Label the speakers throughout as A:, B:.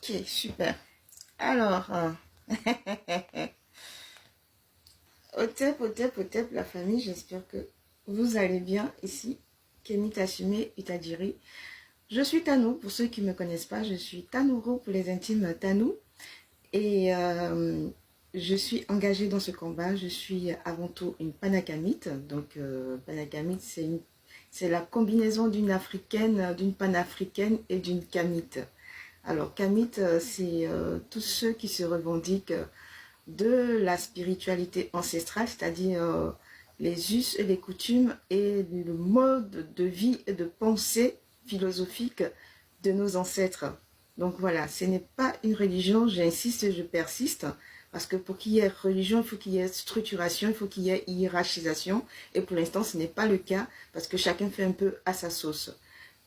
A: Ok, super. Alors, au tep, la famille, j'espère que vous allez bien ici. Kemi Tassume Itadjiri. Je suis Tanou, pour ceux qui ne me connaissent pas, je suis Tanouro pour les intimes Tanou. Et je suis engagée dans ce combat. Je suis avant tout une panakamite. Donc, panakamite, c'est la combinaison d'une africaine, d'une panafricaine et d'une kamite. Alors, kamite, c'est tous ceux qui se revendiquent de la spiritualité ancestrale, c'est-à-dire les us et les coutumes et le mode de vie et de pensée philosophique de nos ancêtres. Donc voilà, ce n'est pas une religion, j'insiste et je persiste, parce que pour qu'il y ait religion, il faut qu'il y ait structuration, il faut qu'il y ait hiérarchisation, et pour l'instant ce n'est pas le cas, parce que chacun fait un peu à sa sauce.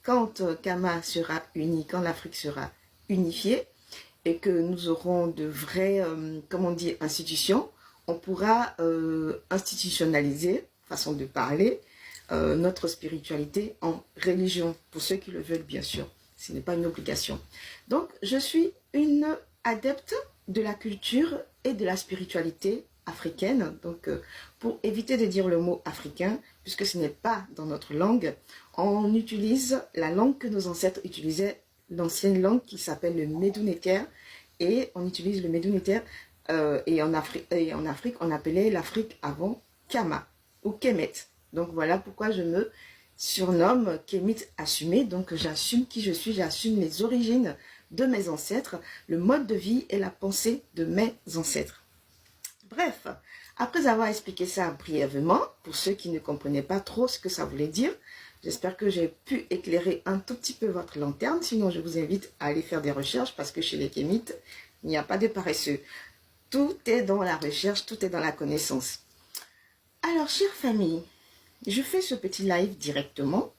A: Quand Kama sera uni, quand l'Afrique sera unifiée, et que nous aurons de vraies, comment on dit, institutions, on pourra institutionnaliser, façon de parler, notre spiritualité en religion, pour ceux qui le veulent bien sûr. Ce n'est pas une obligation. Donc, je suis une adepte de la culture et de la spiritualité africaine. Donc, pour éviter de dire le mot africain, puisque ce n'est pas dans notre langue, on utilise la langue que nos ancêtres utilisaient, l'ancienne langue qui s'appelle le Médounéter, et on utilise le Médounéter, et en Afrique, on appelait l'Afrique avant Kama ou Kemet. Donc voilà pourquoi je me surnomme Kemit assumé. Donc j'assume qui je suis, j'assume les origines de mes ancêtres, le mode de vie et la pensée de mes ancêtres. Bref, après avoir expliqué ça brièvement, pour ceux qui ne comprenaient pas trop ce que ça voulait dire, j'espère que j'ai pu éclairer un tout petit peu votre lanterne. Sinon, je vous invite à aller faire des recherches parce que chez les kémites, il n'y a pas de paresseux. Tout est dans la recherche, tout est dans la connaissance. Alors, chère famille, je fais ce petit live directement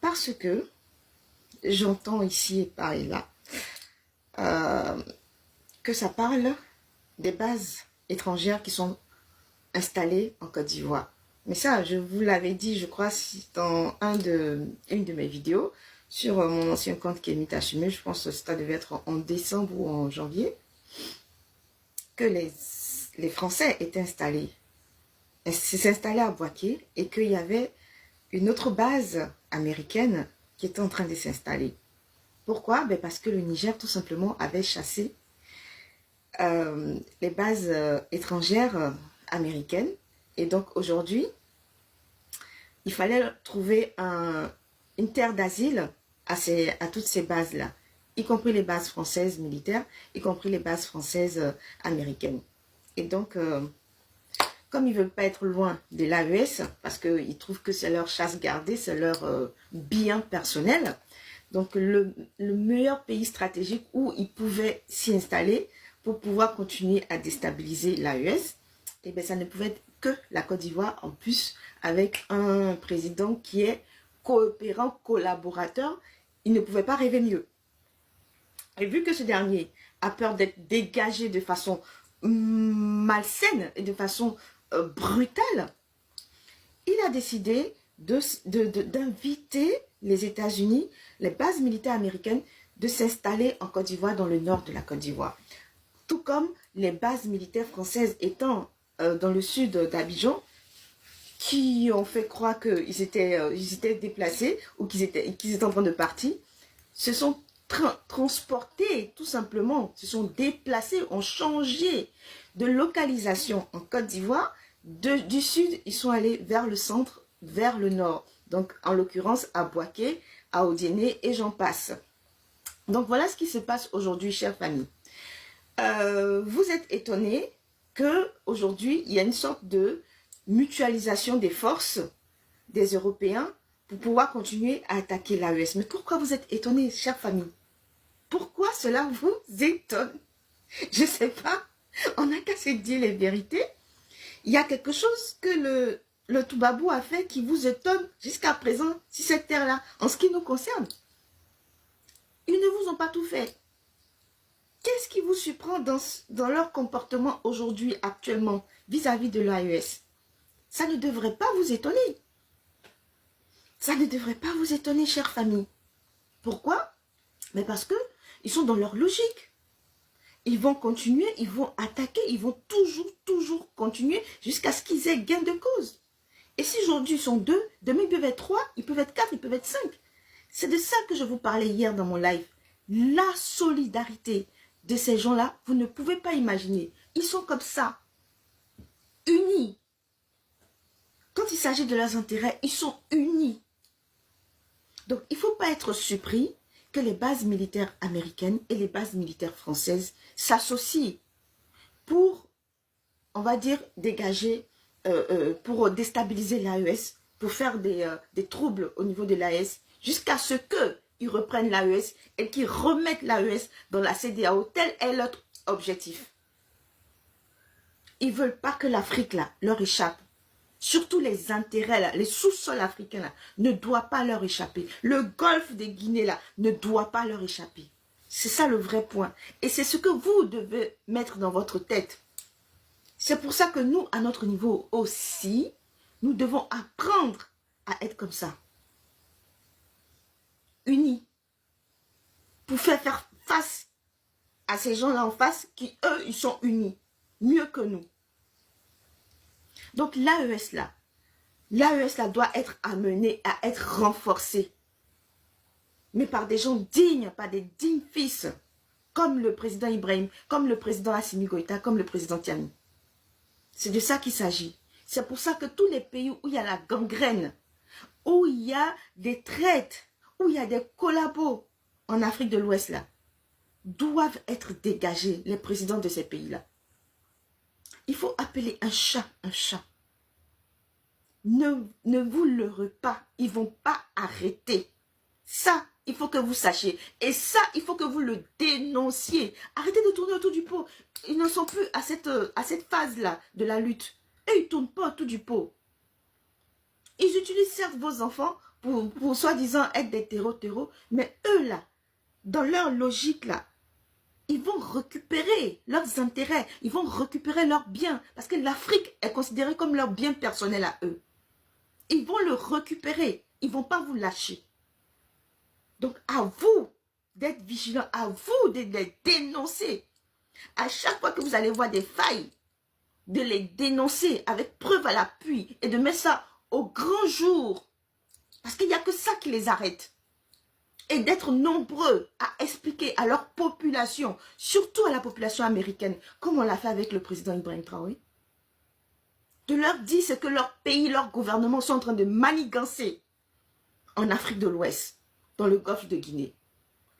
A: parce que j'entends ici et par et là que ça parle des bases étrangères qui sont installées en Côte d'Ivoire. Mais ça, je vous l'avais dit, je crois, dans une de mes vidéos sur mon ancien compte Kemi Tassume, je pense que ça devait être en décembre ou en janvier, que les Français étaient installés. S'est installé à Boaké et qu'il y avait une autre base américaine qui était en train de s'installer. Pourquoi? Ben parce que le Niger tout simplement avait chassé les bases étrangères américaines. Et donc aujourd'hui, il fallait trouver une terre d'asile à toutes ces bases-là, y compris les bases françaises militaires, y compris les bases françaises américaines. Et donc, comme ils ne veulent pas être loin de l'AES, parce qu'ils trouvent que c'est leur chasse gardée, c'est leur bien personnel, donc le meilleur pays stratégique où ils pouvaient s'y installer pour pouvoir continuer à déstabiliser l'AES, et bien ça ne pouvait être que la Côte d'Ivoire, en plus avec un président qui est coopérant, collaborateur, il ne pouvait pas rêver mieux. Et vu que ce dernier a peur d'être dégagé de façon malsaine et de façon brutale, il a décidé d'inviter les États-Unis, les bases militaires américaines, de s'installer en Côte d'Ivoire, dans le nord de la Côte d'Ivoire. Tout comme les bases militaires françaises étant dans le sud d'Abidjan, qui ont fait croire qu'ils étaient déplacés ou qu'ils étaient en train de partir, se sont transportés tout simplement, se sont déplacés, ont changé de localisation en Côte d'Ivoire. Du sud, ils sont allés vers le centre, vers le nord. Donc, en l'occurrence, à Boaké, à Odiéné et j'en passe. Donc, voilà ce qui se passe aujourd'hui, chère famille. Vous êtes étonnés qu'aujourd'hui, il y a une sorte de mutualisation des forces des Européens pour pouvoir continuer à attaquer l'AES. Mais pourquoi vous êtes étonnés, chère famille? Pourquoi cela vous étonne? Je ne sais pas. On n'a qu'à se dire les vérités. Il y a quelque chose que le Toubabou a fait qui vous étonne jusqu'à présent, si cette terre-là, en ce qui nous concerne. Ils ne vous ont pas tout fait. Qu'est-ce qui vous surprend dans leur comportement aujourd'hui, actuellement, vis-à-vis de l'AES? Ça ne devrait pas vous étonner. Ça ne devrait pas vous étonner, chère famille. Pourquoi? Mais parce que Ils sont dans leur logique. Ils vont continuer, ils vont attaquer, ils vont toujours continuer jusqu'à ce qu'ils aient gain de cause. Et si aujourd'hui ils sont 2, demain ils peuvent être 3, ils peuvent être 4, ils peuvent être 5. C'est de ça que je vous parlais hier dans mon live. La solidarité de ces gens-là, vous ne pouvez pas imaginer. Ils sont comme ça, unis. Quand il s'agit de leurs intérêts, ils sont unis. Donc il ne faut pas être surpris que les bases militaires américaines et les bases militaires françaises s'associent pour, on va dire, dégager, pour déstabiliser l'AES, pour faire des troubles au niveau de l'AES, jusqu'à ce qu'ils reprennent l'AES et qu'ils remettent l'AES dans la CEDEAO. Tel est leur objectif. Ils ne veulent pas que l'Afrique là leur échappe. Surtout les intérêts, là, les sous-sols africains là, ne doivent pas leur échapper. Le golfe de Guinée là, ne doit pas leur échapper. C'est ça le vrai point. Et c'est ce que vous devez mettre dans votre tête. C'est pour ça que nous, à notre niveau aussi, nous devons apprendre à être comme ça. Unis. Pour faire face à ces gens-là en face qui, eux, ils sont unis. Mieux que nous. Donc l'AES là doit être amenée à être renforcée. Mais par des gens dignes, par des dignes fils, comme le président Ibrahim, comme le président Assimi Goïta, comme le président Tiani. C'est de ça qu'il s'agit. C'est pour ça que tous les pays où il y a la gangrène, où il y a des traites, où il y a des collabos en Afrique de l'Ouest là, doivent être dégagés, les présidents de ces pays-là. Il faut appeler un chat un chat. Ne vous leurrez pas. Ils ne vont pas arrêter. Ça, il faut que vous sachiez. Et ça, il faut que vous le dénonciez. Arrêtez de tourner autour du pot. Ils ne sont plus à cette phase-là de la lutte. Et ils ne tournent pas autour du pot. Ils utilisent certes vos enfants pour soi-disant être des terreaux, mais eux là, dans leur logique là, ils vont récupérer leurs intérêts, ils vont récupérer leurs biens, parce que l'Afrique est considérée comme leur bien personnel à eux. Ils vont le récupérer, ils ne vont pas vous lâcher. Donc à vous d'être vigilants, à vous de les dénoncer. À chaque fois que vous allez voir des failles, de les dénoncer avec preuve à l'appui et de mettre ça au grand jour. Parce qu'il n'y a que ça qui les arrête. Et d'être nombreux à expliquer à leur population, surtout à la population américaine, comme on l'a fait avec le président Ibrahim Traoré, de leur dire ce que leur pays, leur gouvernement sont en train de manigancer en Afrique de l'Ouest, dans le golfe de Guinée.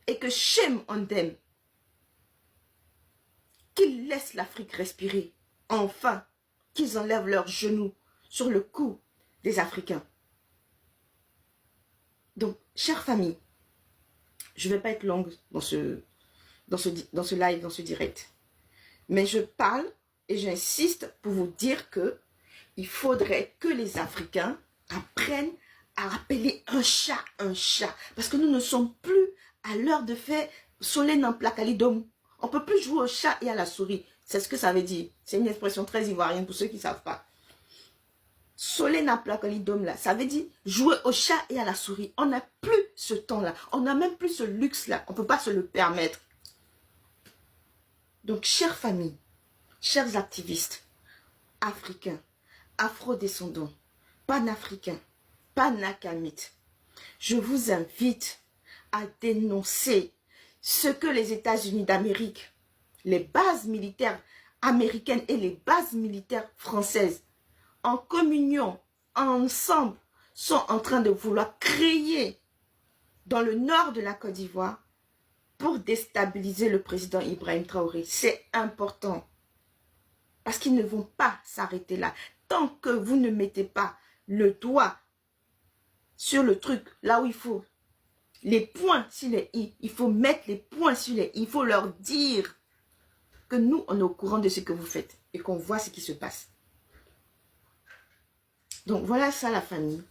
A: Et que shame on them. Qu'ils laissent l'Afrique respirer. Enfin, qu'ils enlèvent leurs genoux sur le cou des Africains. Donc, chère famille, je ne vais pas être longue dans ce live, dans ce direct. Mais je parle et j'insiste pour vous dire que il faudrait que les Africains apprennent à appeler un chat un chat. Parce que nous ne sommes plus à l'heure de faire soleil en placalidome. On ne peut plus jouer au chat et à la souris. C'est ce que ça veut dire. C'est une expression très ivoirienne pour ceux qui ne savent pas. Soleil en placalidome là, ça veut dire jouer au chat et à la souris. On n'a plus ce temps-là. On n'a même plus ce luxe-là. On ne peut pas se le permettre. Donc, chères familles, chers activistes, africains, afro-descendants, panafricains, panakamites, je vous invite à dénoncer ce que les États-Unis d'Amérique, les bases militaires américaines et les bases militaires françaises, en communion, ensemble, sont en train de vouloir créer dans le nord de la Côte d'Ivoire pour déstabiliser le président Ibrahim Traoré. C'est important. Parce qu'ils ne vont pas s'arrêter là. Tant que vous ne mettez pas le doigt sur le truc, là où il faut, les points sur les i, il faut mettre les points sur les i, il faut leur dire que nous, on est au courant de ce que vous faites et qu'on voit ce qui se passe. Donc voilà ça la famille.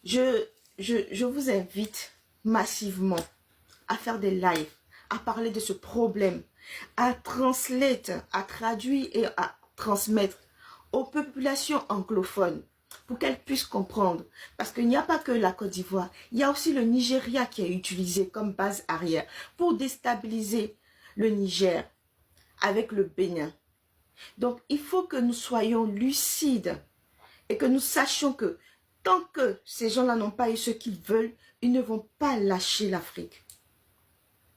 A: Je vous invite massivement à faire des lives, à parler de ce problème, à translate, à traduire et à transmettre aux populations anglophones pour qu'elle puisse comprendre. Parce qu'il n'y a pas que la Côte d'Ivoire, il y a aussi le Nigeria qui est utilisé comme base arrière pour déstabiliser le Niger avec le Bénin. Donc, il faut que nous soyons lucides et que nous sachions que tant que ces gens-là n'ont pas eu ce qu'ils veulent, ils ne vont pas lâcher l'Afrique.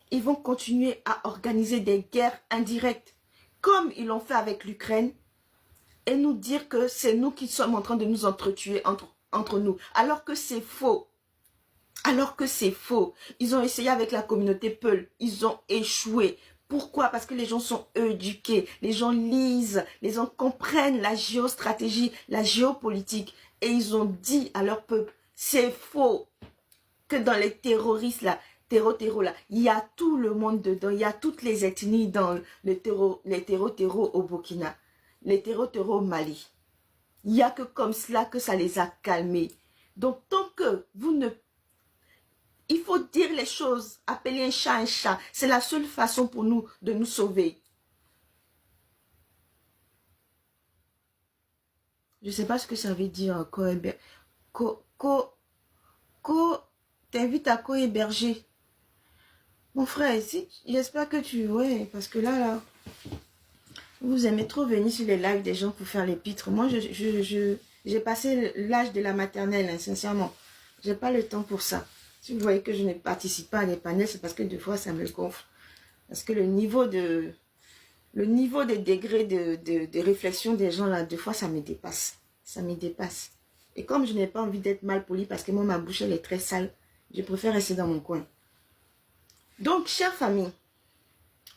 A: Ils vont continuer à organiser des guerres indirectes, comme ils l'ont fait avec l'Ukraine, et nous dire que c'est nous qui sommes en train de nous entretuer entre nous, alors que c'est faux. Alors que c'est faux. Ils ont essayé avec la communauté Peul, ils ont échoué. Pourquoi? Parce que les gens sont éduqués, les gens lisent, les gens comprennent la géostratégie, la géopolitique. Et ils ont dit à leur peuple, c'est faux, que dans les terroristes là, là, il y a tout le monde dedans, il y a toutes les ethnies dans les terreaux au Burkina, les terreaux au Mali. Il n'y a que comme cela que ça les a calmés. Donc tant que vous ne... Il faut dire les choses, appeler un chat. C'est la seule façon pour nous de nous sauver. Je ne sais pas ce que ça veut dire, t'invites à co-héberger. Mon frère, j'espère que tu... Ouais, parce que là, vous aimez trop venir sur les lives des gens pour faire les pitres. Moi, j'ai passé l'âge de la maternelle, hein, sincèrement. J'ai pas le temps pour ça. Si vous voyez que je ne participe pas à des panels, c'est parce que des fois, ça me gonfle. Parce que le niveau des degrés de réflexion des gens, là, des fois, ça me dépasse. Ça me dépasse. Et comme je n'ai pas envie d'être mal poli, parce que moi, ma bouche, elle est très sale, je préfère rester dans mon coin. Donc, chère famille,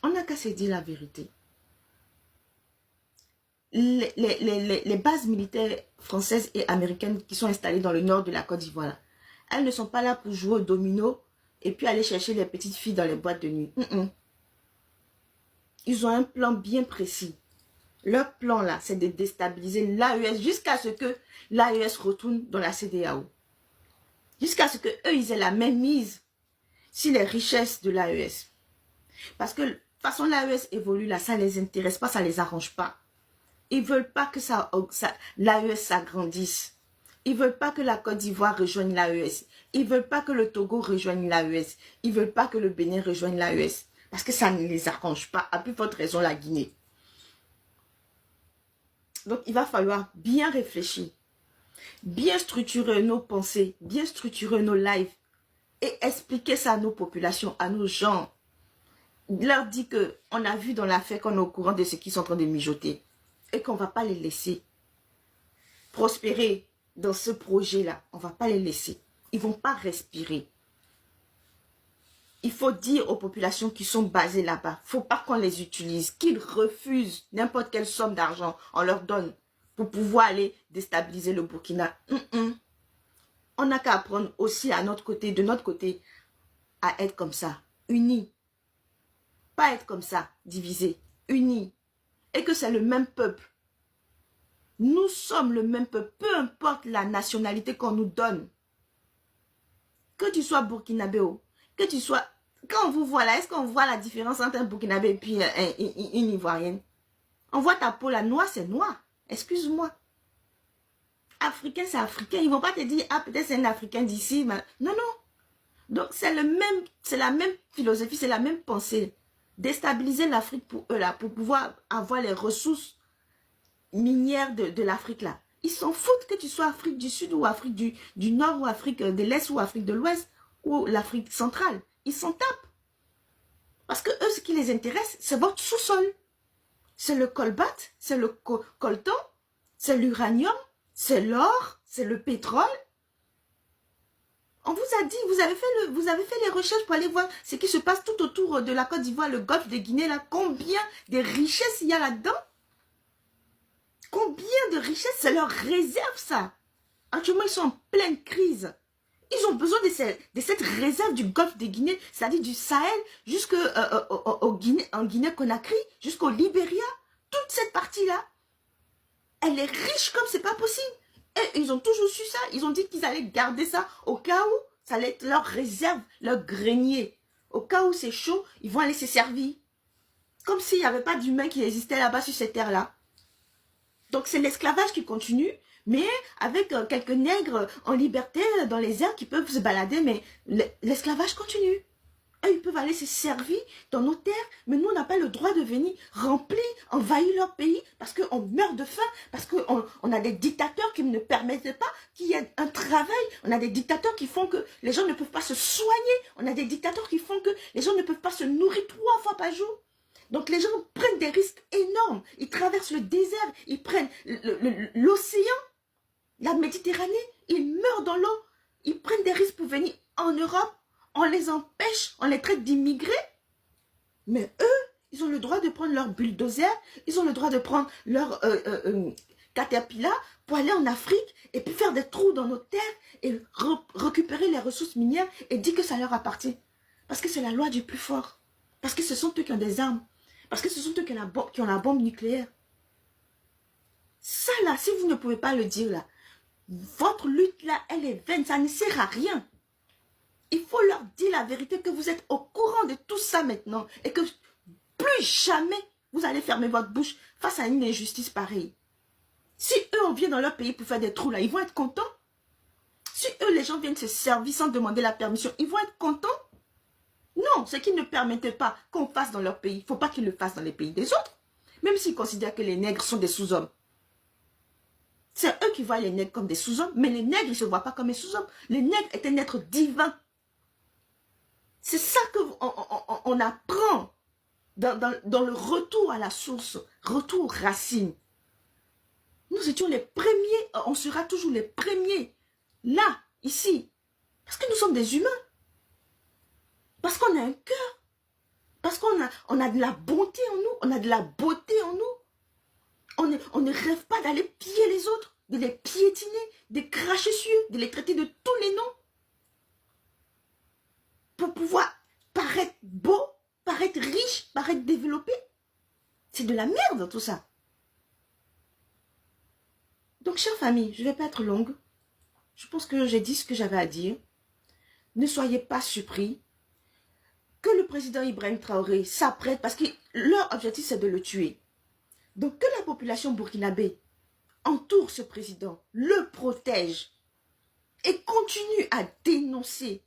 A: on n'a qu'à se dire la vérité. Les bases militaires françaises et américaines qui sont installées dans le nord de la Côte d'Ivoire, elles ne sont pas là pour jouer au domino et puis aller chercher les petites filles dans les boîtes de nuit. Ils ont un plan bien précis. Leur plan là, c'est de déstabiliser l'AES jusqu'à ce que l'AES retourne dans la CEDEAO. Jusqu'à ce qu'eux, ils aient la même mise sur les richesses de l'AES. Parce que de toute façon, l'AES évolue là, ça ne les intéresse pas, ça ne les arrange pas. Ils ne veulent pas que l'AES s'agrandisse. Ils ne veulent pas que la Côte d'Ivoire rejoigne l'AES. Ils ne veulent pas que le Togo rejoigne l'AES. Ils ne veulent pas que le Bénin rejoigne l'AES. Parce que ça ne les arrange pas. À plus forte raison, la Guinée. Donc, il va falloir bien réfléchir. Bien structurer nos pensées. Bien structurer nos lives. Et expliquer ça à nos populations, à nos gens. Leur dire qu'on a vu dans l'affaire qu'on est au courant de ce qu'ils sont en train de mijoter. Et qu'on ne va pas les laisser prospérer dans ce projet-là. On ne va pas les laisser. Ils ne vont pas respirer. Il faut dire aux populations qui sont basées là-bas, il ne faut pas qu'on les utilise, qu'ils refusent n'importe quelle somme d'argent, on leur donne pour pouvoir aller déstabiliser le Burkina. On n'a qu'à apprendre aussi à notre côté, de notre côté, à être comme ça, unis. Pas être comme ça, divisés, unis. Et que c'est le même peuple. Nous sommes le même peuple, peu importe la nationalité qu'on nous donne. Que tu sois burkinabé, que tu sois... Quand on vous voit là, est-ce qu'on voit la différence entre un burkinabé et puis une ivoirienne? On voit ta peau là, noire c'est noir. Excuse-moi. Africain c'est africain. Ils ne vont pas te dire, ah peut-être c'est un africain d'ici. Mais... Non, non. Donc c'est la même philosophie, c'est la même pensée. Déstabiliser l'Afrique pour eux là, pour pouvoir avoir les ressources minières de l'Afrique là. Ils s'en foutent que tu sois Afrique du Sud ou Afrique du Nord ou Afrique de l'Est ou Afrique de l'Ouest ou l'Afrique centrale. Ils s'en tapent. Parce que eux, ce qui les intéresse, c'est votre sous-sol. C'est le colbat, c'est le coltan, c'est l'uranium, c'est l'or, c'est le pétrole. On vous a dit, vous avez fait les recherches pour aller voir ce qui se passe tout autour de la Côte d'Ivoire, le golfe de Guinée, là. Combien de richesses il y a là-dedans? Combien de richesses? C'est leur réserve, ça. Actuellement, ils sont en pleine crise. Ils ont besoin de cette réserve du golfe de Guinée, c'est-à-dire du Sahel, jusqu'en Guinée-Conakry, jusqu'au Libéria. Toute cette partie-là, elle est riche comme c'est pas possible. Et ils ont toujours su ça. Ils ont dit qu'ils allaient garder ça au cas où ça allait être leur réserve, leur grenier. Au cas où c'est chaud, ils vont aller se servir. Comme s'il n'y avait pas d'humains qui existaient là-bas sur cette terre-là. Donc c'est l'esclavage qui continue, Mais avec quelques nègres en liberté dans les airs qui peuvent se balader, mais l'esclavage continue. Eux, ils peuvent aller se servir dans nos terres, mais nous, on n'a pas le droit de venir remplir, envahir leur pays, parce qu'on meurt de faim, parce qu'on a des dictateurs qui ne permettent pas qu'il y ait un travail, on a des dictateurs qui font que les gens ne peuvent pas se soigner, on a des dictateurs qui font que les gens ne peuvent pas se nourrir 3 fois par jour. Donc les gens prennent des risques énormes, ils traversent le désert, ils prennent l'océan, la Méditerranée, ils meurent dans l'eau, ils prennent des risques pour venir en Europe, on les empêche, on les traite d'immigrés. Mais eux, ils ont le droit de prendre leur bulldozer, ils ont le droit de prendre leur caterpillar pour aller en Afrique et puis faire des trous dans nos terres et récupérer les ressources minières et dire que ça leur appartient. Parce que c'est la loi du plus fort. Parce que ce sont eux qui ont des armes. Parce que ce sont eux qui ont la bombe nucléaire. Ça là, si vous ne pouvez pas le dire là, votre lutte là, elle est vaine, ça ne sert à rien. Il faut leur dire la vérité, que vous êtes au courant de tout ça maintenant et que plus jamais vous allez fermer votre bouche face à une injustice pareille. Si eux, on vient dans leur pays pour faire des trous là, ils vont être contents. Si eux, les gens viennent se servir sans demander la permission, ils vont être contents. Non, ce qu'ils ne permettaient pas qu'on fasse dans leur pays, il ne faut pas qu'ils le fassent dans les pays des autres. Même s'ils considèrent que les nègres sont des sous-hommes. C'est eux qui voient les nègres comme des sous-hommes, mais les nègres, ils ne se voient pas comme des sous-hommes. Les nègres étaient un être divin. C'est ça qu'on apprend dans le retour à la source, retour aux racines. Nous étions les premiers, on sera toujours les premiers, là, ici. Parce que nous sommes des humains. Parce qu'on a un cœur. Parce qu'on a de la bonté en nous, on a de la beauté en nous. On ne rêve pas d'aller piller les autres, de les piétiner, de cracher sur eux, de les traiter de tous les noms. Pour pouvoir paraître beau, paraître riche, paraître développé. C'est de la merde tout ça. Donc, chère famille, je ne vais pas être longue. Je pense que j'ai dit ce que j'avais à dire. Ne soyez pas surpris que le président Ibrahim Traoré s'apprête, parce que leur objectif, c'est de le tuer. Donc, que la population burkinabé entoure ce président, le protège et continue à dénoncer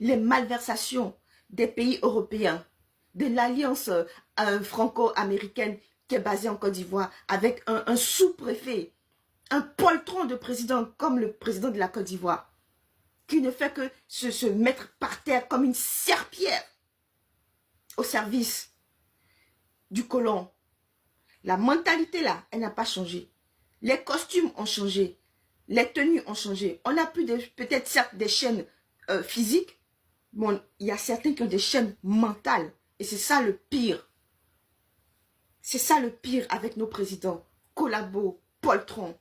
A: les malversations des pays européens, de l'alliance franco-américaine qui est basée en Côte d'Ivoire, avec un sous-préfet, un poltron de président comme le président de la Côte d'Ivoire, qui ne fait que se mettre par terre comme une serpillière au service du colon. La mentalité là, elle n'a pas changé. Les costumes ont changé. Les tenues ont changé. On n'a plus peut-être certes des chaînes physiques. Bon, il y a certains qui ont des chaînes mentales. Et c'est ça le pire. C'est ça le pire avec nos présidents. Collabo, poltron.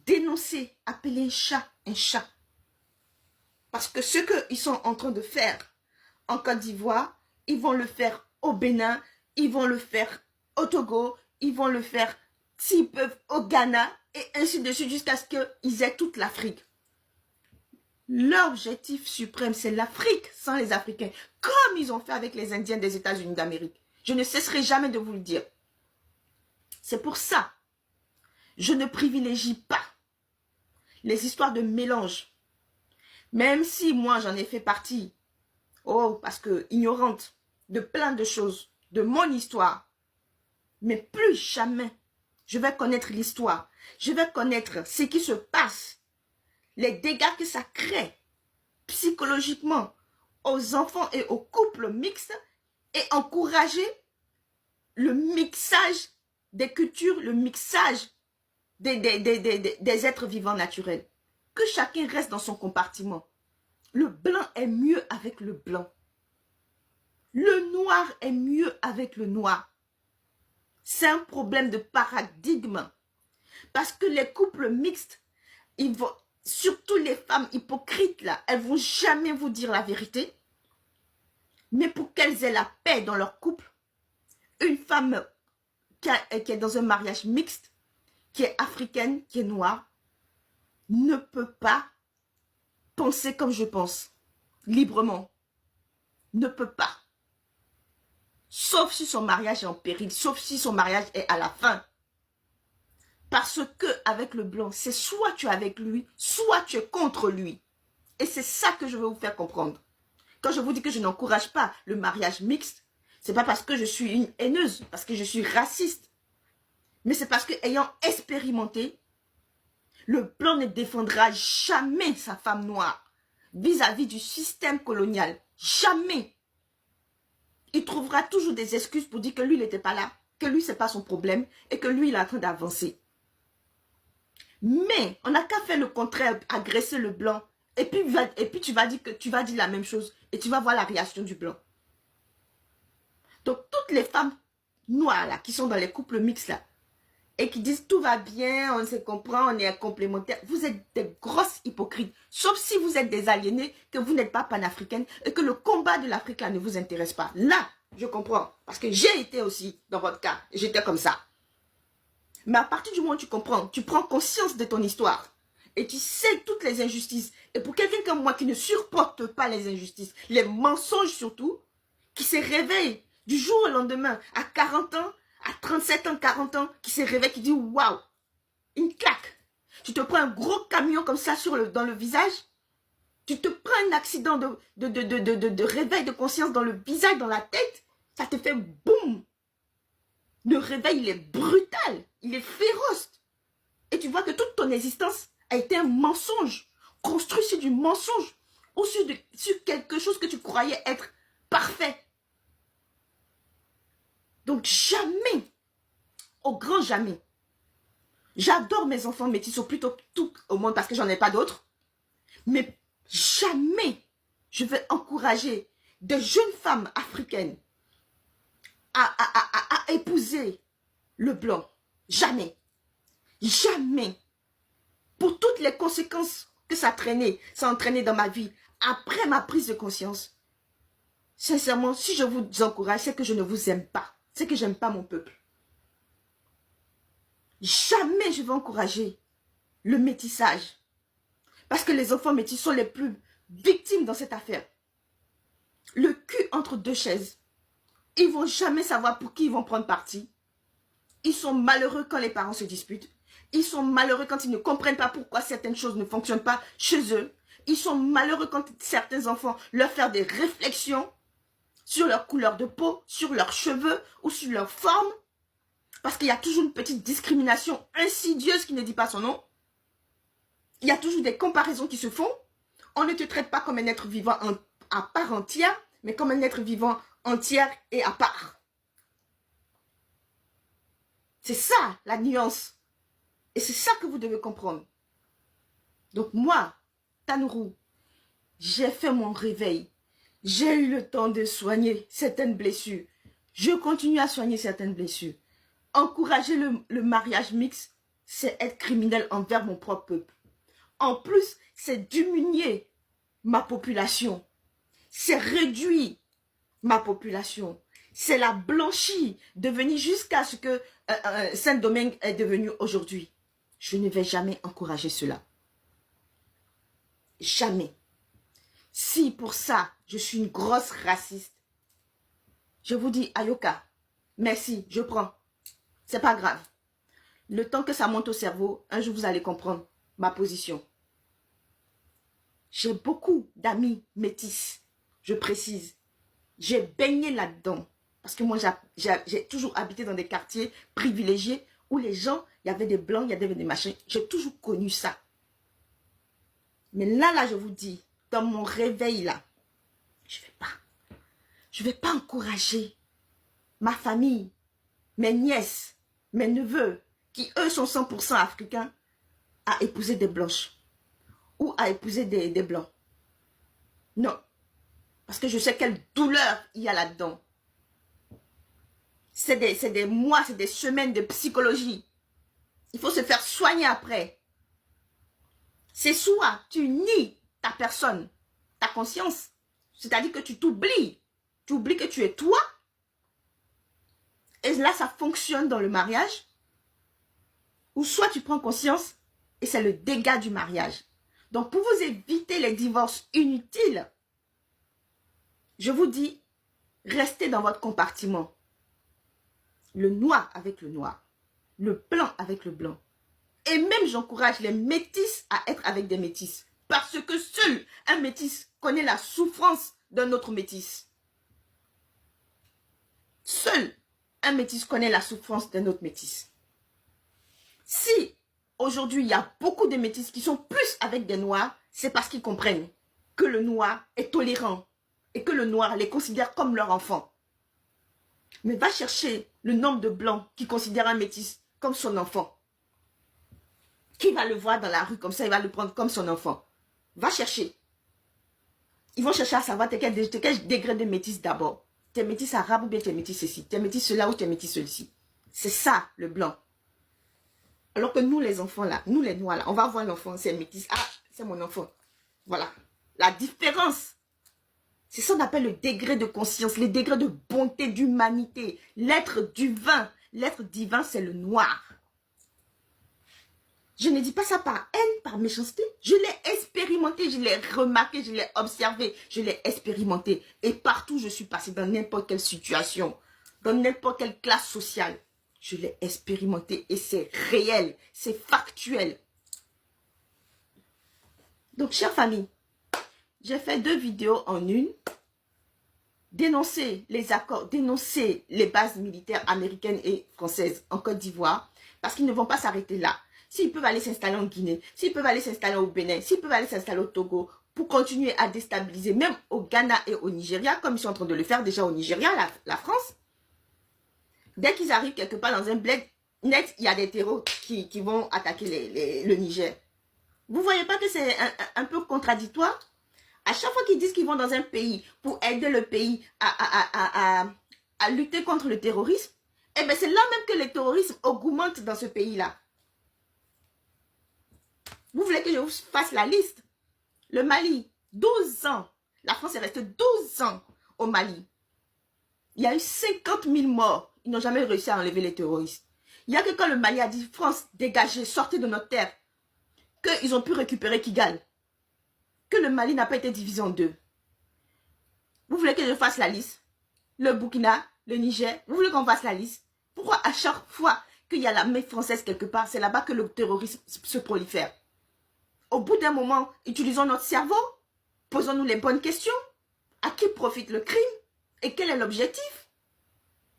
A: Dénoncer, appeler un chat un chat. Parce que ce qu'ils sont en train de faire en Côte d'Ivoire, ils vont le faire au Bénin, ils vont le faire au Togo, ils vont le faire, s'ils peuvent, au Ghana, et ainsi de suite, jusqu'à ce qu'ils aient toute l'Afrique. L'objectif suprême, c'est l'Afrique sans les Africains, comme ils ont fait avec les Indiens des États-Unis d'Amérique. Je ne cesserai jamais de vous le dire. C'est pour ça, je ne privilégie pas les histoires de mélange. Même si moi, j'en ai fait partie, parce que ignorante de plein de choses, de mon histoire. Mais plus jamais, je vais connaître l'histoire. Je vais connaître ce qui se passe. Les dégâts que ça crée psychologiquement aux enfants et aux couples mixtes et encourager le mixage des cultures, le mixage des êtres vivants naturels. Que chacun reste dans son compartiment. Le blanc est mieux avec le blanc. Le noir est mieux avec le noir. C'est un problème de paradigme. Parce que les couples mixtes, ils vont, surtout les femmes hypocrites là, elles vont jamais vous dire la vérité. Mais pour qu'elles aient la paix dans leur couple, une femme qui est dans un mariage mixte, qui est africaine, qui est noire, ne peut pas penser comme je pense, librement. Ne peut pas. Sauf si son mariage est en péril, sauf si son mariage est à la fin. Parce que avec le blanc, c'est soit tu es avec lui, soit tu es contre lui. Et c'est ça que je veux vous faire comprendre. Quand je vous dis que je n'encourage pas le mariage mixte, c'est pas parce que je suis une haineuse, parce que je suis raciste. Mais c'est parce que, ayant expérimenté, le blanc ne défendra jamais sa femme noire vis-à-vis du système colonial. Jamais. Il trouvera toujours des excuses pour dire que lui, il n'était pas là, que lui, c'est pas son problème et que lui, il est en train d'avancer. Mais on n'a qu'à faire le contraire, agresser le blanc. Et puis tu vas dire que tu vas dire la même chose et tu vas voir la réaction du blanc. Donc toutes les femmes noires là, qui sont dans les couples mixtes là, et qui disent tout va bien, on se comprend, on est complémentaires, vous êtes des grosses hypocrites. Sauf si vous êtes des aliénés, que vous n'êtes pas panafricaine et que le combat de l'Afrique là ne vous intéresse pas. Là, je comprends. Parce que j'ai été aussi dans votre cas. J'étais comme ça. Mais à partir du moment où tu comprends, tu prends conscience de ton histoire et tu sais toutes les injustices. Et pour quelqu'un comme moi qui ne supporte pas les injustices, les mensonges surtout, qui se réveille du jour au lendemain à 40 ans, à 37 ans, 40 ans, qui se réveille, qui dit waouh, une claque. Tu te prends un gros camion comme ça dans le visage, tu te prends un accident de réveil de conscience dans le visage, dans la tête, ça te fait boum. Le réveil, il est brutal, il est féroce. Et tu vois que toute ton existence a été un mensonge, construit sur du mensonge, ou sur quelque chose que tu croyais être parfait. Donc jamais, au grand jamais, j'adore mes enfants métis, ou plutôt tout au monde parce que j'en ai pas d'autres, mais jamais je vais encourager des jeunes femmes africaines à épouser le blanc. Jamais. Jamais. Pour toutes les conséquences que ça a entraîné dans ma vie, après ma prise de conscience, sincèrement, si je vous encourage, c'est que je ne vous aime pas. C'est que j'aime pas mon peuple. Jamais je vais encourager le métissage. Parce que les enfants métis sont les plus victimes dans cette affaire. Le cul entre deux chaises. Ils ne vont jamais savoir pour qui ils vont prendre parti. Ils sont malheureux quand les parents se disputent. Ils sont malheureux quand ils ne comprennent pas pourquoi certaines choses ne fonctionnent pas chez eux. Ils sont malheureux quand certains enfants leur font des réflexions sur leur couleur de peau, sur leurs cheveux ou sur leur forme. Parce qu'il y a toujours une petite discrimination insidieuse qui ne dit pas son nom. Il y a toujours des comparaisons qui se font. On ne te traite pas comme un être vivant à part entière, mais comme un être vivant entière et à part. C'est ça la nuance. Et c'est ça que vous devez comprendre. Donc moi, Tanourou, j'ai fait mon réveil. J'ai eu le temps de soigner certaines blessures. Je continue à soigner certaines blessures. Encourager le mariage mixte, c'est être criminel envers mon propre peuple. En plus, c'est diminuer ma population. C'est réduire ma population. C'est la blanchir, devenir jusqu'à ce que Saint-Domingue est devenu aujourd'hui. Je ne vais jamais encourager cela. Jamais. Si pour ça, je suis une grosse raciste, je vous dis, Ayoka, merci, je prends. C'est pas grave. Le temps que ça monte au cerveau, un jour vous allez comprendre ma position. J'ai beaucoup d'amis métis, je précise. J'ai baigné là-dedans. Parce que moi, j'ai toujours habité dans des quartiers privilégiés où les gens, il y avait des blancs, il y avait des machins. J'ai toujours connu ça. Mais là, je vous dis, dans mon réveil, là, je vais pas encourager ma famille, mes nièces, mes neveux, qui eux sont 100% africains, à épouser des blanches ou à épouser des blancs. Non. Parce que je sais quelle douleur il y a là-dedans. C'est des mois, c'est des semaines de psychologie. Il faut se faire soigner après. C'est soit tu nies ta personne, ta conscience, c'est-à-dire que tu t'oublies. Tu oublies que tu es toi. Et là, ça fonctionne dans le mariage. Ou soit tu prends conscience et c'est le dégât du mariage. Donc, pour vous éviter les divorces inutiles, je vous dis, restez dans votre compartiment. Le noir avec le noir. Le blanc avec le blanc. Et même j'encourage les métis à être avec des métis. Parce que seul un métis connaît la souffrance d'un autre métis. Seul un métis connaît la souffrance d'un autre métis. Si aujourd'hui il y a beaucoup de métis qui sont plus avec des noirs, c'est parce qu'ils comprennent que le noir est tolérant et que le noir les considère comme leur enfant. Mais va chercher le nombre de blancs qui considèrent un métis comme son enfant. Qui va le voir dans la rue comme ça, il va le prendre comme son enfant. Va chercher. Ils vont chercher à savoir quel degré de métis d'abord. T'es métis arabe ou bien t'es métis ceci. T'es métis cela ou t'es métis ceci. C'est ça le blanc. Alors que nous les enfants là, nous les noirs là, on va voir l'enfant, c'est métis. Ah, c'est mon enfant. Voilà. La différence. C'est ça qu'on appelle le degré de conscience, le degré de bonté, d'humanité. L'être divin. L'être divin, c'est le noir. Je ne dis pas ça par haine, par méchanceté. Je l'ai expérimenté, je l'ai remarqué, je l'ai observé, je l'ai expérimenté. Et partout je suis passée, dans n'importe quelle situation, dans n'importe quelle classe sociale, je l'ai expérimenté et c'est réel, c'est factuel. Donc, chère famille, j'ai fait 2 vidéos en une. Dénoncer les accords, dénoncer les bases militaires américaines et françaises en Côte d'Ivoire, parce qu'ils ne vont pas s'arrêter là. S'ils peuvent aller s'installer en Guinée, s'ils peuvent aller s'installer au Bénin, s'ils peuvent aller s'installer au Togo, pour continuer à déstabiliser, même au Ghana et au Nigeria, comme ils sont en train de le faire déjà au Nigeria, la France, dès qu'ils arrivent quelque part dans un bled net, il y a des terreaux qui vont attaquer le Niger. Vous ne voyez pas que c'est un peu contradictoire? À chaque fois qu'ils disent qu'ils vont dans un pays pour aider le pays à lutter contre le terrorisme, eh bien c'est là même que le terrorisme augmente dans ce pays-là. Vous voulez que je vous fasse la liste? Le Mali, 12 ans. La France est restée 12 ans au Mali. Il y a eu 50 000 morts. Ils n'ont jamais réussi à enlever les terroristes. Il y a que quand le Mali a dit, France, dégagez, sortez de notre terre, qu'ils ont pu récupérer Kigali. Que le Mali n'a pas été divisé en 2. Vous voulez que je fasse la liste? Le Burkina, le Niger, vous voulez qu'on fasse la liste? Pourquoi à chaque fois qu'il y a la main française quelque part, c'est là-bas que le terrorisme se prolifère? Au bout d'un moment, utilisons notre cerveau, posons-nous les bonnes questions. À qui profite le crime? Et quel est l'objectif?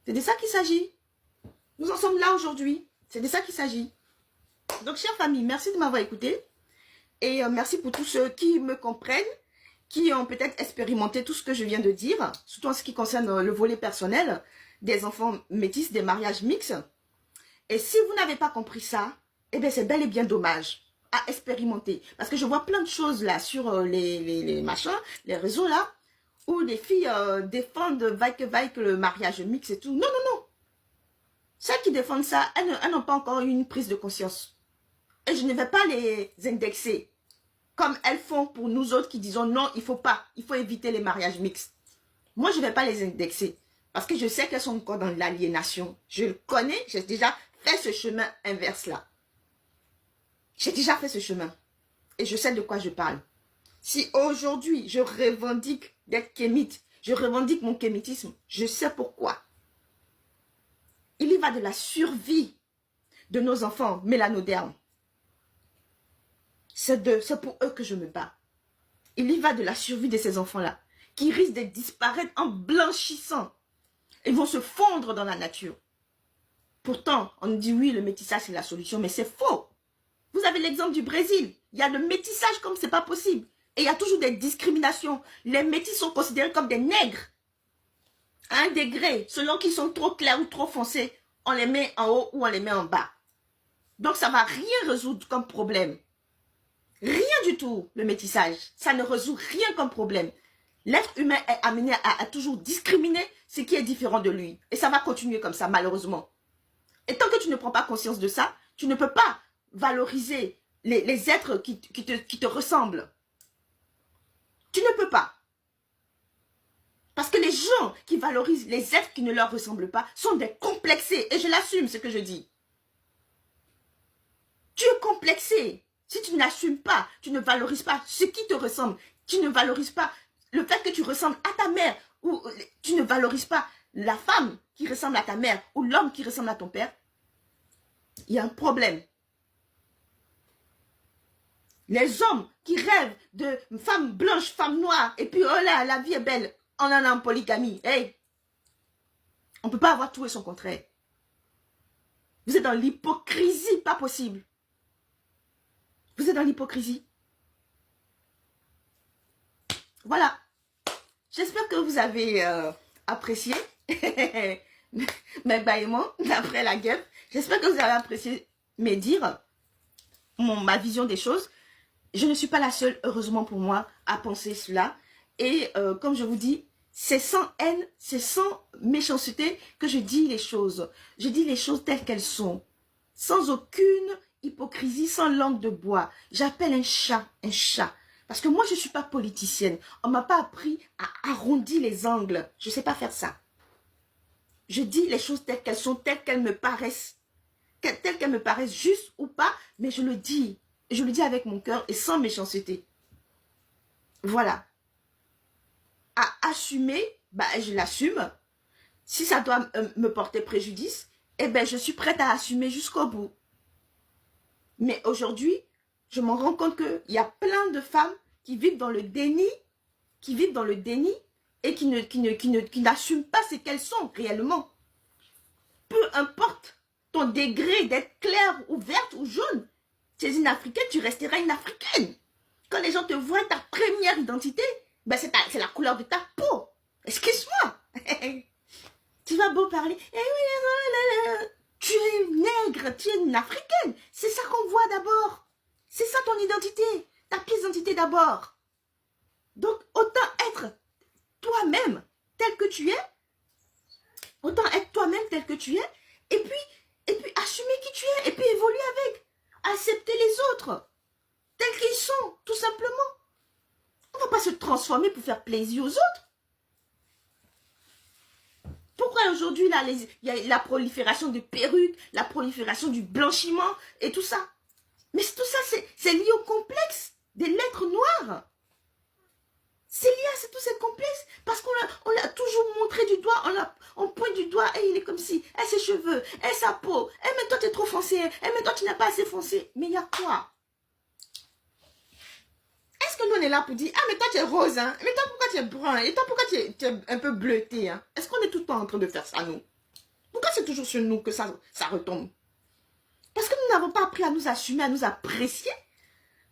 A: C'est de ça qu'il s'agit. Nous en sommes là aujourd'hui. C'est de ça qu'il s'agit. Donc, chère famille, merci de m'avoir écouté. Et merci pour tous ceux qui me comprennent, qui ont peut-être expérimenté tout ce que je viens de dire, surtout en ce qui concerne le volet personnel des enfants métis, des mariages mixtes. Et si vous n'avez pas compris ça, eh bien c'est bel et bien dommage à expérimenter. Parce que je vois plein de choses là sur les machins, les réseaux là, où les filles défendent vaille que le mariage mixte et tout. Non, non, non. Celles qui défendent ça, elles n'ont pas encore eu une prise de conscience. Et je ne vais pas les indexer comme elles font pour nous autres qui disons non, il faut pas, il faut éviter les mariages mixtes. Moi, je ne vais pas les indexer parce que je sais qu'elles sont encore dans l'aliénation. Je le connais, j'ai déjà fait ce chemin inverse là. J'ai déjà fait ce chemin et je sais de quoi je parle. Si aujourd'hui, je revendique d'être kémite, je revendique mon kémitisme, je sais pourquoi. Il y va de la survie de nos enfants mélanodermes. C'est pour eux que je me bats. Il y va de la survie de ces enfants-là, qui risquent de disparaître en blanchissant. Ils vont se fondre dans la nature. Pourtant, on nous dit oui, le métissage c'est la solution, mais c'est faux. Vous avez l'exemple du Brésil. Il y a le métissage comme c'est pas possible. Et il y a toujours des discriminations. Les métis sont considérés comme des nègres. À un degré, selon qu'ils sont trop clairs ou trop foncés, on les met en haut ou on les met en bas. Donc ça ne va rien résoudre comme problème. Rien du tout, le métissage. Ça ne résout rien comme problème. L'être humain est amené à toujours discriminer ce qui est différent de lui. Et ça va continuer comme ça, malheureusement. Et tant que tu ne prends pas conscience de ça, tu ne peux pas valoriser les êtres qui te ressemblent. Tu ne peux pas. Parce que les gens qui valorisent les êtres qui ne leur ressemblent pas sont des complexés. Et je l'assume, ce que je dis. Tu es complexé. Si tu n'assumes pas, tu ne valorises pas ce qui te ressemble, tu ne valorises pas le fait que tu ressembles à ta mère, ou tu ne valorises pas la femme qui ressemble à ta mère, ou l'homme qui ressemble à ton père, il y a un problème. Les hommes qui rêvent de femmes blanches, femmes noires, et puis oh là, la vie est belle, on en a en polygamie. Hey, on ne peut pas avoir tout et son contraire. Vous êtes dans l'hypocrisie, pas possible. Vous êtes dans l'hypocrisie. Voilà. J'espère que vous avez apprécié mes bâillements d'après la guêpe. J'espère que vous avez apprécié mes dires, ma vision des choses. Je ne suis pas la seule, heureusement pour moi, à penser cela. Et comme je vous dis, c'est sans haine, c'est sans méchanceté que je dis les choses. Je dis les choses telles qu'elles sont. Sans aucune hypocrisie, sans langue de bois. J'appelle un chat, un chat. Parce que moi, je ne suis pas politicienne. On ne m'a pas appris à arrondir les angles. Je ne sais pas faire ça. Je dis les choses telles qu'elles sont, telles qu'elles me paraissent. Telles qu'elles me paraissent justes ou pas, mais je le dis. Je le dis avec mon cœur et sans méchanceté. Voilà. À assumer, bah, je l'assume. Si ça doit me porter préjudice, eh ben, je suis prête à assumer jusqu'au bout. Mais aujourd'hui, je me rends compte qu'il y a plein de femmes qui vivent dans le déni, et qui n'assument pas ce qu'elles sont réellement. Peu importe ton degré d'être claire ou verte ou jaune, tu es une Africaine, tu resteras une Africaine. Quand les gens te voient, ta première identité, ben c'est la couleur de ta peau. Excuse-moi. Tu vas beau parler, tu es nègre, tu es une Africaine. C'est ça qu'on voit d'abord. C'est ça ton identité, ta pièce d'identité d'abord. Donc, autant être toi-même tel que tu es, et puis assumer qui tu es, et puis évoluer avec, accepter les autres, tels qu'ils sont, tout simplement. On ne va pas se transformer pour faire plaisir aux autres. Pourquoi aujourd'hui, il y a la prolifération de perruques, la prolifération du blanchiment et tout ça? Mais tout ça, c'est lié au complexe des lettres noires. C'est lié à tous ces complexes parce qu'on l'a toujours montré du doigt, on pointe du doigt et il est comme si, ses cheveux, sa peau, mais toi tu es trop foncé, mais toi tu n'as pas assez foncé. Mais il y a quoi? Est-ce que nous on est là pour dire, mais toi tu es rose, hein? Mais toi pourquoi tu es brun? Et toi pourquoi tu es un peu bleuté, hein? Est-ce qu'on est tout le temps en train de faire ça, nous? Pourquoi c'est toujours sur nous que ça retombe? Parce que nous n'avons pas appris à nous assumer, à nous apprécier.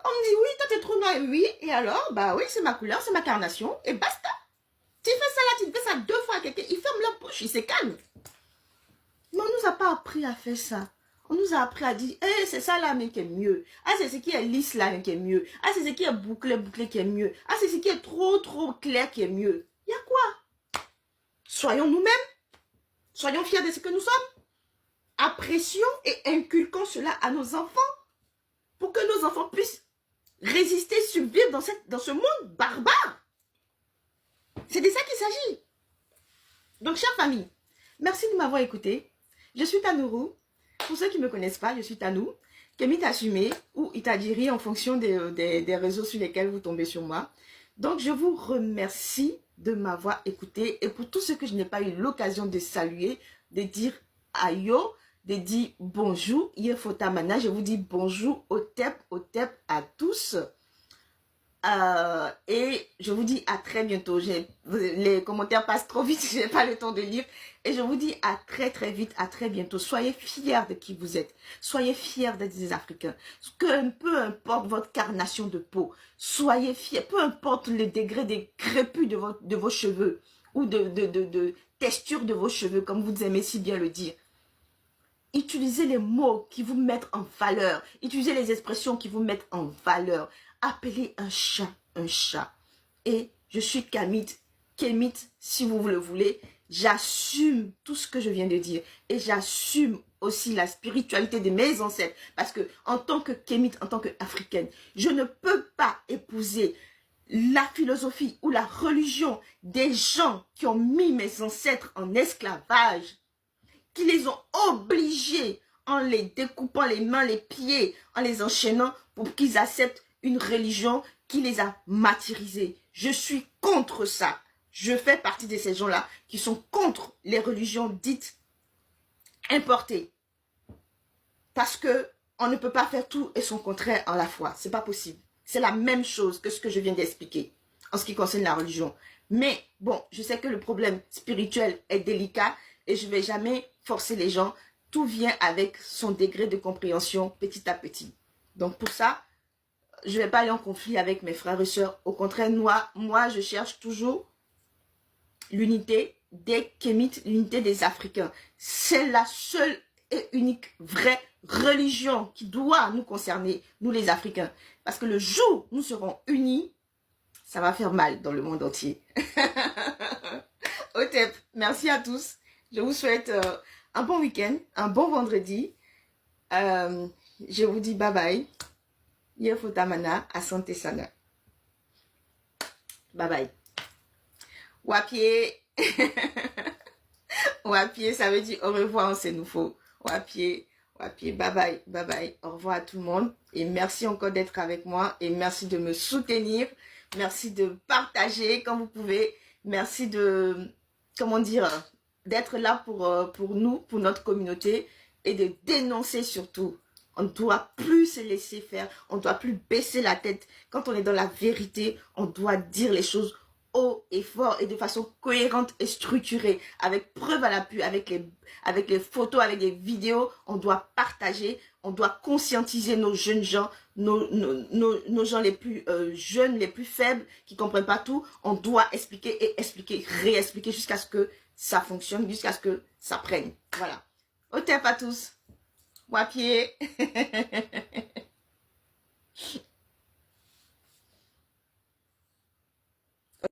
A: On me dit, oui, toi t'es trop noir, oui, et alors, bah oui, c'est ma couleur, c'est ma carnation, et basta. Tu fais ça là, tu fais ça 2 fois à quelqu'un, il ferme la bouche, il se calme. Mais on ne nous a pas appris à faire ça. On nous a appris à dire, c'est ça là, mais qui est mieux. Ah, c'est ce qui est lisse là, mais qui est mieux. Ah, c'est ce qui est bouclé qui est mieux. Ah, c'est ce qui est trop clair qui est mieux. Il y a quoi? Soyons nous-mêmes. Soyons fiers de ce que nous sommes. Apprécions et inculquons cela à nos enfants. Pour que nos enfants puissent résister, survivre dans ce monde barbare. C'est de ça qu'il s'agit. Donc, chère famille, merci de m'avoir écouté. Je suis Tanourou. Pour ceux qui ne me connaissent pas, je suis Tanou, Kemit Assumé ou Itadjiri en fonction des réseaux sur lesquels vous tombez sur moi. Donc, je vous remercie de m'avoir écouté et pour tout ce que je n'ai pas eu l'occasion de saluer, de dire ayo, de dire bonjour, Yefotamana, je vous dis bonjour au TEP à tous. Et je vous dis à très bientôt. Les commentaires passent trop vite, je n'ai pas le temps de lire. Et je vous dis à très vite, à très bientôt. Soyez fiers de qui vous êtes. Soyez fiers d'être des Africains. Peu importe votre carnation de peau, soyez fiers. Peu importe le degré des crépus de vos cheveux ou de texture de vos cheveux, comme vous aimez si bien le dire. Utilisez les mots qui vous mettent en valeur. Utilisez les expressions qui vous mettent en valeur. Appelez un chat un chat. Et je suis Kemit, si vous le voulez. J'assume tout ce que je viens de dire. Et j'assume aussi la spiritualité de mes ancêtres. Parce que en tant que Kemit, en tant qu'Africaine, je ne peux pas épouser la philosophie ou la religion des gens qui ont mis mes ancêtres en esclavage, qui les ont obligés en les découpant les mains, les pieds, en les enchaînant pour qu'ils acceptent une religion qui les a martyrisés. Je suis contre ça. Je fais partie de ces gens-là qui sont contre les religions dites importées. Parce que on ne peut pas faire tout et son contraire à la fois. C'est pas possible. C'est la même chose que ce que je viens d'expliquer en ce qui concerne la religion. Mais bon, je sais que le problème spirituel est délicat et je ne vais jamais forcer les gens. Tout vient avec son degré de compréhension petit à petit. Donc pour ça, je ne vais pas aller en conflit avec mes frères et sœurs. Au contraire, moi je cherche toujours l'unité des Kémites, l'unité des Africains. C'est la seule et unique vraie religion qui doit nous concerner, nous les Africains. Parce que le jour où nous serons unis, ça va faire mal dans le monde entier. Otep, merci à tous. Je vous souhaite un bon week-end, un bon vendredi. Je vous dis bye bye. Yefotamana, asante sana. Bye bye. Wapie. Wapie, ça veut dire au revoir en sénoufo. Wapie, wapie, bye bye, bye bye. Au revoir à tout le monde. Et merci encore d'être avec moi. Et merci de me soutenir. Merci de partager quand vous pouvez. Merci de, comment dire, d'être là pour nous, pour notre communauté. Et de dénoncer surtout. On ne doit plus se laisser faire. On ne doit plus baisser la tête. Quand on est dans la vérité, on doit dire les choses haut et fort et de façon cohérente et structurée, avec preuve à l'appui, avec les photos, avec les vidéos. On doit partager, on doit conscientiser nos jeunes gens, nos gens les plus jeunes, les plus faibles, qui ne comprennent pas tout. On doit expliquer et expliquer, réexpliquer jusqu'à ce que ça fonctionne, jusqu'à ce que ça prenne. Voilà. Au tep à tous. Wapier.